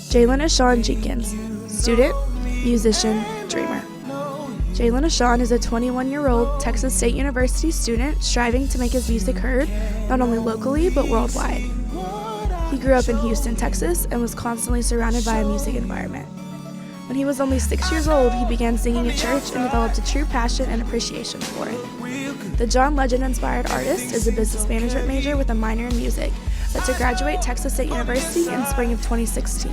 Jaylon Ashaun Jenkins, student, musician, dreamer. Jaylon Ashaun is a 21-year-old Texas State University student striving to make his music heard not only locally but worldwide. He grew up in Houston, Texas, and was constantly surrounded by a music environment. When he was only 6 years old, he began singing at church and developed a true passion and appreciation for it. The John Legend-inspired artist is a business management major with a minor in music, set to graduate Texas State University in spring of 2016.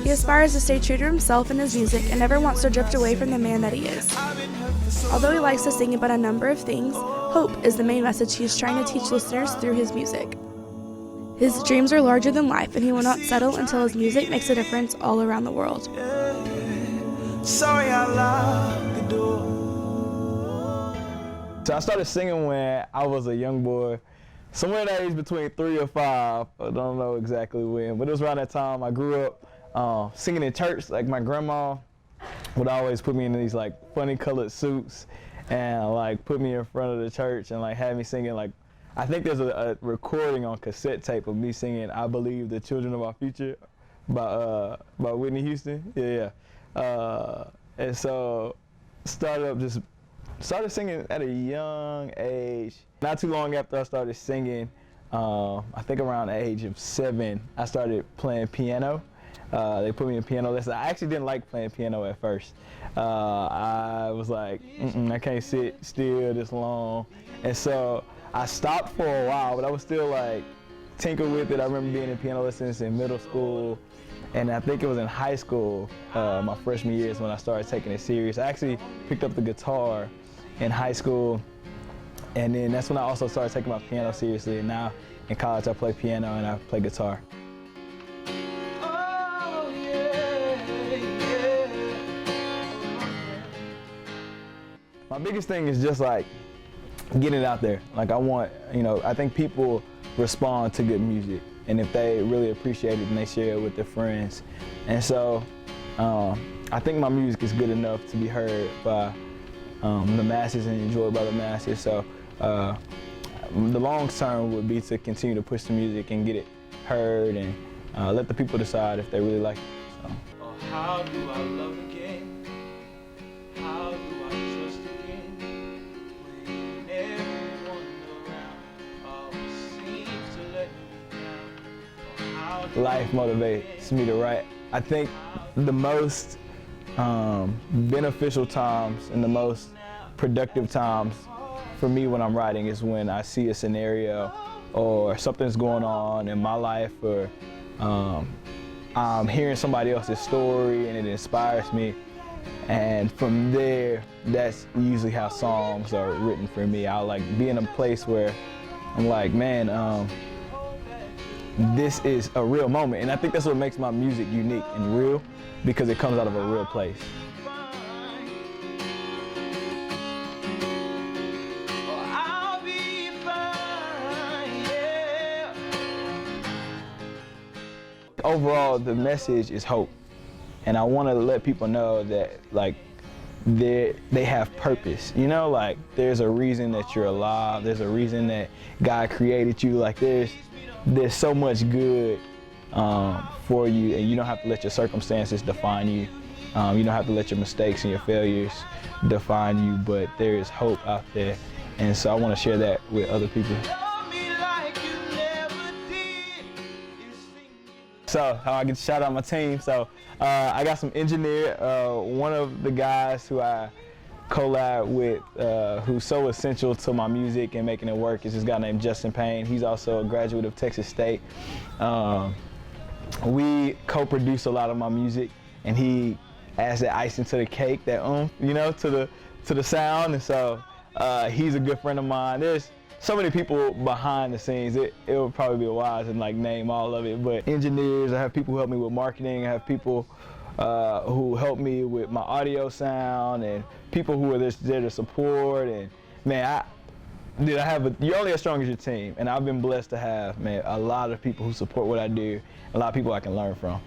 He aspires to stay true to himself and his music and never wants to drift away from the man that he is. Although he likes to sing about a number of things, hope is the main message he is trying to teach listeners through his music. His dreams are larger than life, and he will not settle until his music makes a difference all around the world. Sorry, I locked the door. So I started singing when I was a young boy, somewhere in that age between 3 or 5. I don't know exactly when, but it was around that time I grew up singing in church. Like my grandma would always put me in these like funny colored suits and like put me in front of the church and like have me singing like, I think there's a recording on cassette tape of me singing "I Believe the Children of Our Future" by Whitney Houston. And so started singing at a young age. Not too long after I started singing, I think around the age of 7, I started playing piano. They put me in piano lessons. I actually didn't like playing piano at first. I was like, I can't sit still this long. And so I stopped for a while, but I was still like tinker with it. I remember being in piano lessons in middle school, and I think it was in high school, my freshman year is when I started taking it serious. I actually picked up the guitar in high school, and then that's when I also started taking my piano seriously. And now in college I play piano and I play guitar. My biggest thing is just like getting it out there. Like I think people respond to good music, and if they really appreciate it, then they share it with their friends. And so I think my music is good enough to be heard by the masses and enjoyed by the masses. So the long term would be to continue to push the music and get it heard and let the people decide if they really like it. So. Oh, how do I love again? How do I trust again? When everyone around always seems to let me down. Oh, how do Life motivates me to write. I think the most beneficial times and the most productive times for me when I'm writing is when I see a scenario or something's going on in my life, or I'm hearing somebody else's story and it inspires me. And from there, that's usually how songs are written for me. I'll like be in a place where I'm like, man, this is a real moment. And I think that's what makes my music unique and real, because it comes out of a real place. Overall, the message is hope, and I want to let people know that like they have purpose. You know, like there's a reason that you're alive. There's a reason that God created you. Like there's so much good for you, and you don't have to let your circumstances define you. You don't have to let your mistakes and your failures define you. But there is hope out there, and so I want to share that with other people. So I get to shout out my team. So I got some engineer. One of the guys who I collab with, who's so essential to my music and making it work, is this guy named Justin Payne. He's also a graduate of Texas State. We co-produce a lot of my music, and he adds that icing to the cake, that to the sound. And so he's a good friend of mine. There's so many people behind the scenes. It would probably be wise to like name all of it, but engineers, I have people who help me with marketing, I have people who help me with my audio sound, and people who are there to support. And man, you're only as strong as your team, and I've been blessed to have, man, a lot of people who support what I do, a lot of people I can learn from.